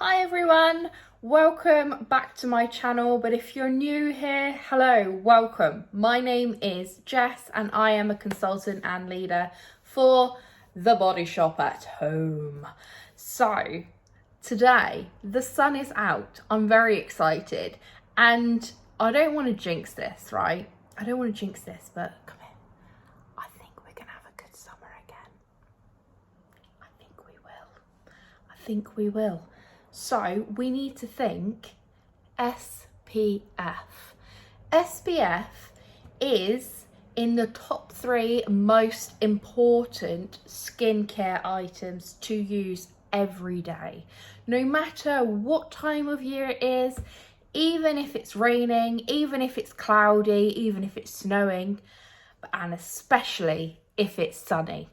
Hi everyone, welcome back to my channel, but if you're new here, hello, welcome. My name is Jess and I am a consultant and leader for The Body Shop at Home. So today the sun is out, I'm very excited, and I don't want to jinx this, right? I don't want to jinx this, but come here. I think we're gonna have a good summer again. I think we will. So we need to think SPF. SPF is in the top 3 most important skincare items to use every day. No matter what time of year it is, even if it's raining, even if it's cloudy, even if it's snowing, and especially if it's sunny.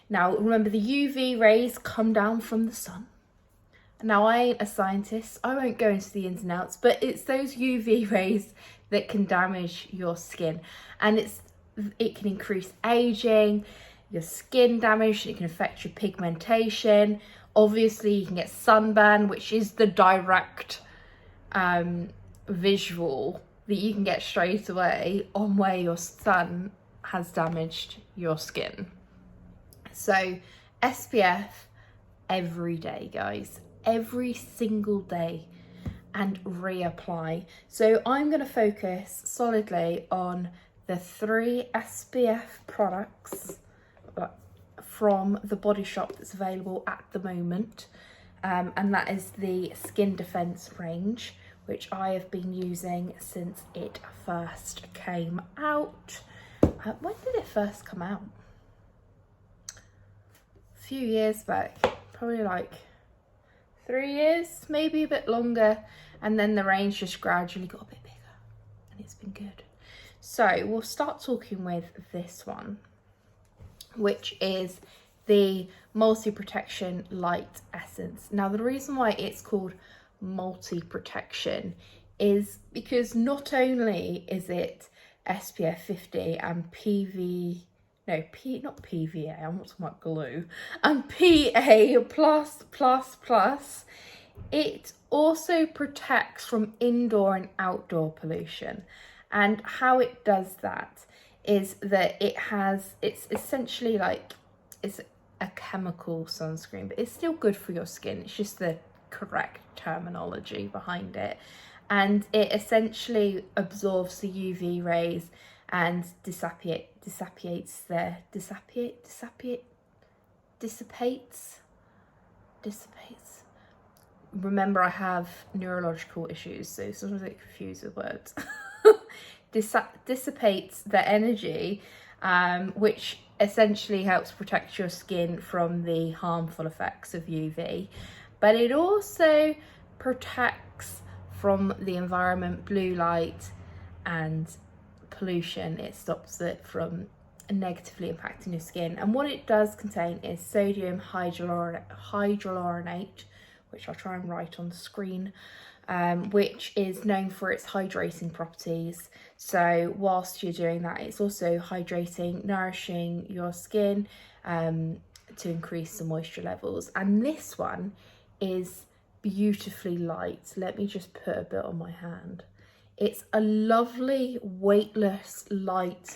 Now remember, the UV rays come down from the sun. Now, I ain't a scientist, I won't go into the ins and outs, but it's those UV rays that can damage your skin, and it can increase aging, your skin damage, it can affect your pigmentation. Obviously, you can get sunburn, which is the direct visual that you can get straight away on where your sun has damaged your skin. So SPF every day, guys. Every single day, and reapply. So I'm going to focus solidly on the 3 SPF products from the Body Shop that's available at the moment, and that is the Skin Defense range, which I have been using since it first came out. When did it first come out? A few years back, probably like 3 years, maybe a bit longer, and then the range just gradually got a bit bigger and it's been good. So we'll start talking with this one, which is the Multi-Protection Light Essence. Now the reason why it's called multi-protection is because not only is it SPF 50 and not PVA, I'm not talking about glue, and PA+++, it also protects from indoor and outdoor pollution. And how it does that is that it's essentially like, it's a chemical sunscreen, but it's still good for your skin. It's just the correct terminology behind it. And it essentially absorbs the UV rays and dissipates. Remember, I have neurological issues, so sometimes I get confused with words. Dissipates the energy, which essentially helps protect your skin from the harmful effects of UV. But it also protects from the environment, blue light and pollution. It stops it from negatively impacting your skin. And what it does contain is sodium hyaluronate, which I'll try and write on the screen, which is known for its hydrating properties. So whilst you're doing that, it's also hydrating, nourishing your skin to increase the moisture levels. And this one is beautifully light. Let me just put a bit on my hand. It's a lovely, weightless, light,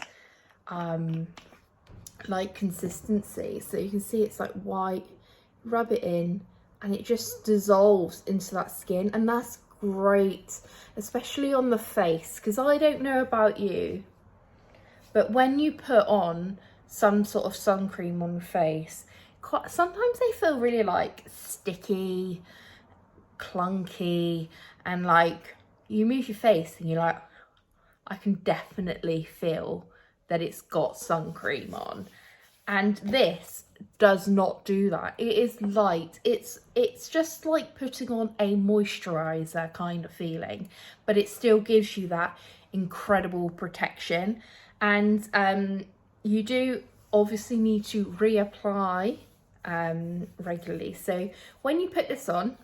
like consistency. So you can see it's like white, rub it in, and it just dissolves into that skin. And that's great, especially on the face, because I don't know about you, but when you put on some sort of sun cream on the face, sometimes they feel really like sticky, clunky, and like, you move your face and you're like, I can definitely feel that it's got sun cream on. And this does not do that. It is light. It's just like putting on a moisturizer kind of feeling, but it still gives you that incredible protection. And you do obviously need to reapply regularly. So when you put this on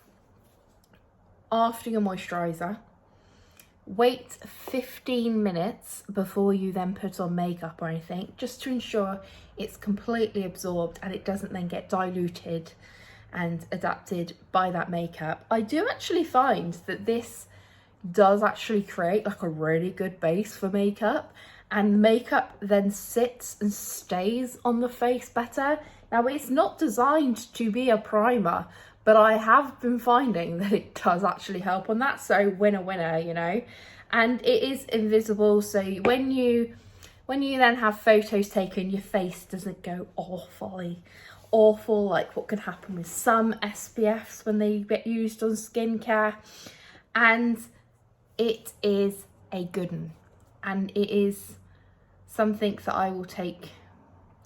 after your moisturizer, wait 15 minutes before you then put on makeup or anything, just to ensure it's completely absorbed and it doesn't then get diluted and adapted by that makeup. I do actually find that this does actually create like a really good base for makeup, and makeup then sits and stays on the face better. Now, it's not designed to be a primer, but I have been finding that it does actually help on that. So winner, winner, you know. And it is invisible, so when you then have photos taken, your face doesn't go awful like what can happen with some SPFs when they get used on skincare. And it is a good one, and it is something that I will take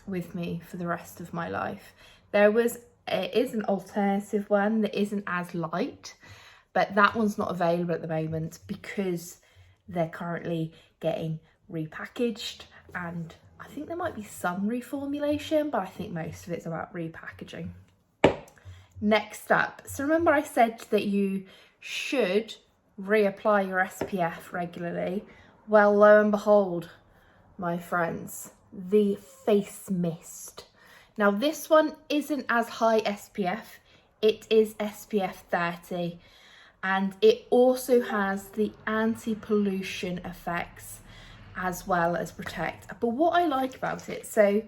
with me for the rest of my life. It is an alternative one that isn't as light, but that one's not available at the moment because they're currently getting repackaged, and I think there might be some reformulation, but I think most of it's about repackaging. Next up, so remember I said that you should reapply your SPF regularly. Well, lo and behold, my friends, the face mist. Now, this one isn't as high SPF, it is SPF 30. And it also has the anti-pollution effects as well as protect. But what I like about it, so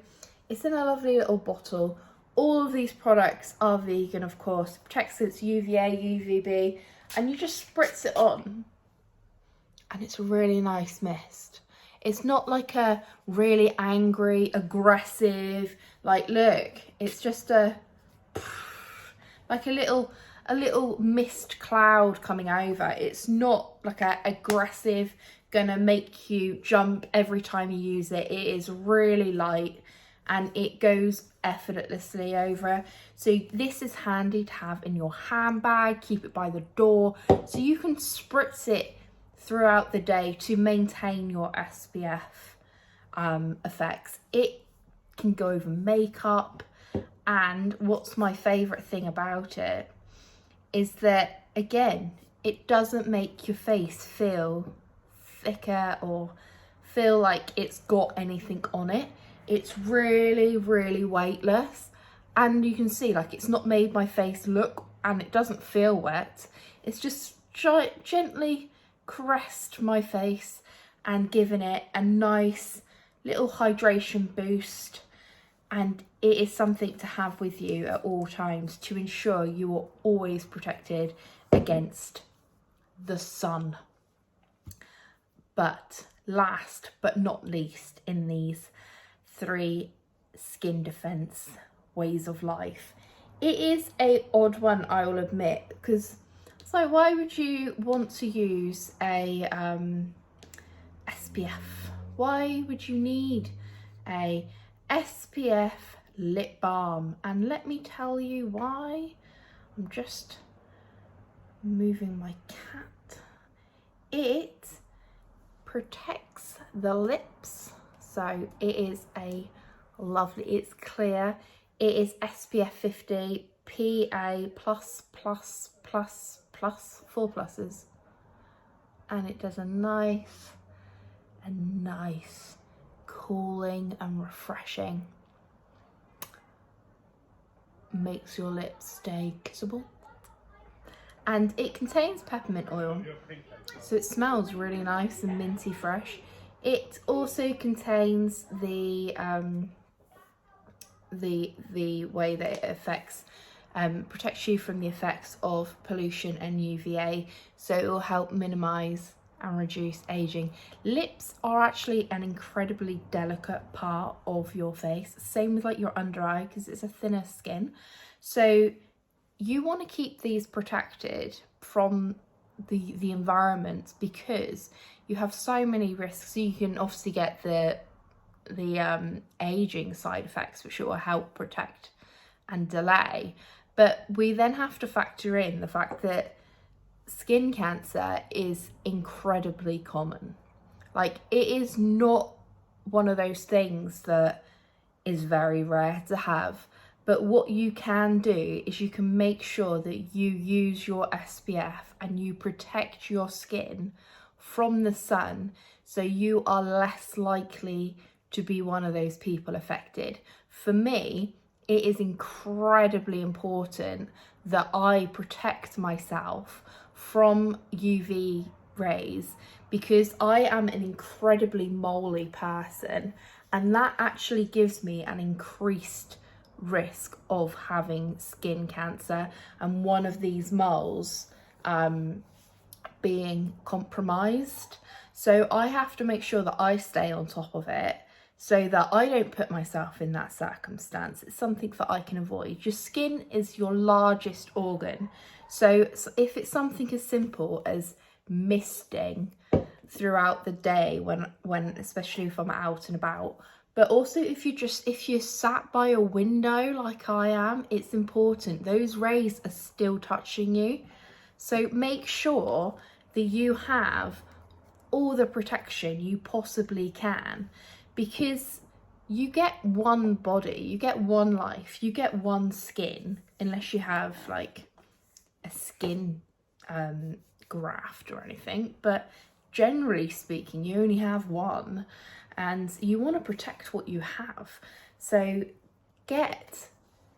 it's in a lovely little bottle. All of these products are vegan, of course. It protects against UVA, UVB, and you just spritz it on. And it's a really nice mist. It's not like a really angry, aggressive, like, look, it's just like a little mist cloud coming over. It's not like a aggressive, gonna make you jump every time you use it. It is really light and it goes effortlessly over. So this is handy to have in your handbag, keep it by the door, so you can spritz it throughout the day to maintain your SPF effects. It can go over makeup, and what's my favorite thing about it is that, again, it doesn't make your face feel thicker or feel like it's got anything on it. It's really, really weightless, and you can see, like, it's not made my face look, and it doesn't feel wet. It's just gently caressed my face and given it a nice little hydration boost. And it is something to have with you at all times to ensure you are always protected against the sun. But last but not least in these 3 skin defense ways of life, it is a odd one, I will admit, because it's like, why would you want to use a SPF? Why would you need a SPF lip balm? And let me tell you why. I'm just moving my cat. It protects the lips, so it is a lovely, it's clear, it is SPF 50 PA++++, 4 pluses, and it does a nice cooling and refreshing, makes your lips stay kissable. And it contains peppermint oil, so it smells really nice and minty fresh. It also contains the way that it affects protects you from the effects of pollution and UVA, so it will help minimize and reduce aging. Lips are actually an incredibly delicate part of your face, same with like your under eye, because it's a thinner skin. So you want to keep these protected from the environment, because you have so many risks. So you can obviously get the aging side effects, which will help protect and delay, but we then have to factor in the fact that skin cancer is incredibly common. Like, it is not one of those things that is very rare to have, but what you can do is you can make sure that you use your SPF and you protect your skin from the sun, so you are less likely to be one of those people affected. For me, it is incredibly important that I protect myself from UV rays, because I am an incredibly moly person, and that actually gives me an increased risk of having skin cancer, and one of these moles being compromised. So I have to make sure that I stay on top of it so that I don't put myself in that circumstance. It's something that I can avoid. Your skin is your largest organ. So if it's something as simple as misting throughout the day when especially if I'm out and about, but also if you're sat by a window like I am, it's important. Those rays are still touching you. So make sure that you have all the protection you possibly can, because you get one body, you get one life, you get one skin, unless you have like a skin graft or anything. But generally speaking, you only have one, and you want to protect what you have. So get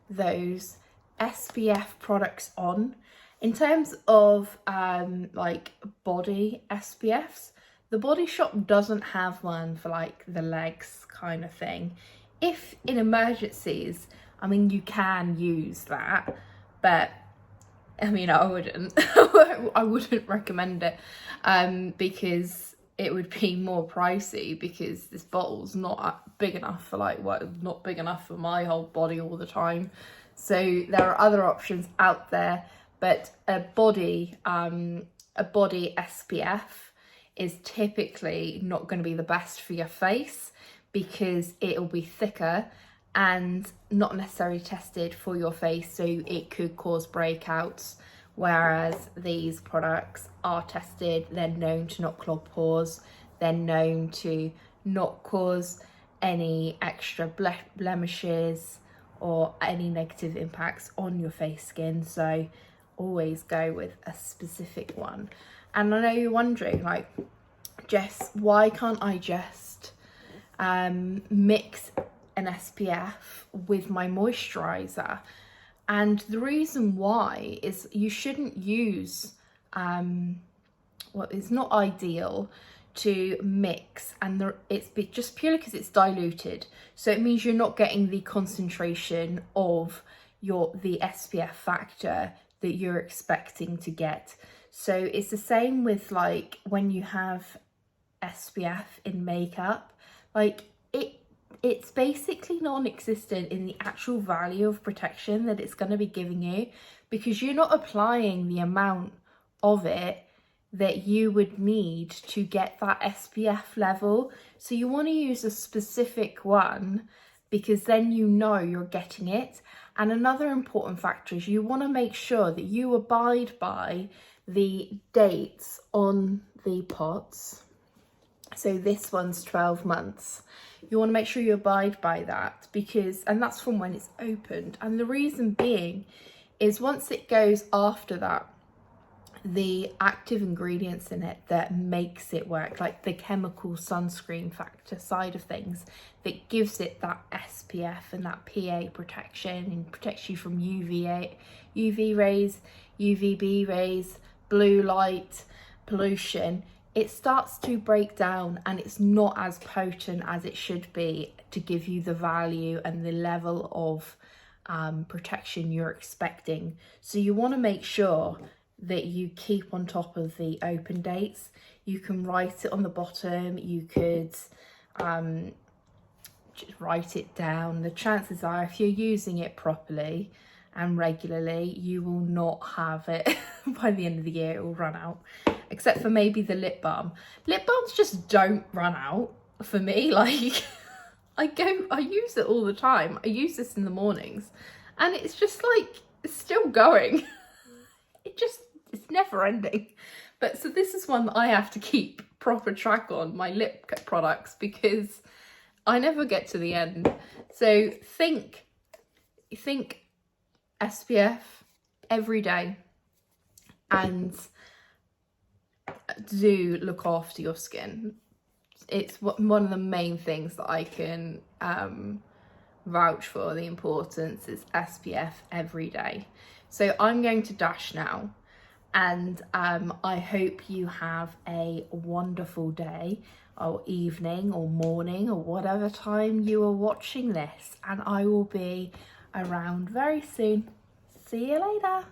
those SPF products on. In terms of like body SPFs, the Body Shop doesn't have one for like the legs kind of thing. If in emergencies, I mean, you can use that, but I mean, I wouldn't. I wouldn't recommend it because it would be more pricey, because this bottle's not big enough for like not big enough for my whole body all the time. So there are other options out there, but a body SPF is typically not going to be the best for your face, because it'll be thicker and not necessarily tested for your face, so it could cause breakouts. Whereas these products are tested, they're known to not clog pores, they're known to not cause any extra blemishes or any negative impacts on your face skin. So always go with a specific one. And I know you're wondering, like, Jess, why can't I just mix an SPF with my moisturizer? And the reason why is you shouldn't use it's not ideal to mix, and it's just purely because it's diluted. So it means you're not getting the concentration of the SPF factor that you're expecting to get. So it's the same with like when you have SPF in makeup, like it's basically non-existent in the actual value of protection that it's going to be giving you, because you're not applying the amount of it that you would need to get that SPF level. So you want to use a specific one, because then you know you're getting it. And another important factor is you want to make sure that you abide by the dates on the pots. So this one's 12 months. You want to make sure you abide by that, and that's from when it's opened. And the reason being is once it goes after that, the active ingredients in it that makes it work, like the chemical sunscreen factor side of things, that gives it that SPF and that PA protection, and protects you from UV rays, UVB rays, blue light, pollution, it starts to break down, and it's not as potent as it should be to give you the value and the level of protection you're expecting. So you want to make sure that you keep on top of the open dates. You can write it on the bottom, you could just write it down. The chances are, if you're using it properly and regularly, you will not have it by the end of the year. It will run out, except for maybe the lip balm. Lip balms just don't run out for me. Like I use it all the time. I use this in the mornings, and it's just like, it's still going. It's never ending. But so this is one that I have to keep proper track on, my lip products, because I never get to the end. So think SPF every day, and do look after your skin. It's one of the main things that I can vouch for the importance is SPF every day. So I'm going to dash now, and I hope you have a wonderful day or evening or morning or whatever time you are watching this, and I will be around very soon. See you later.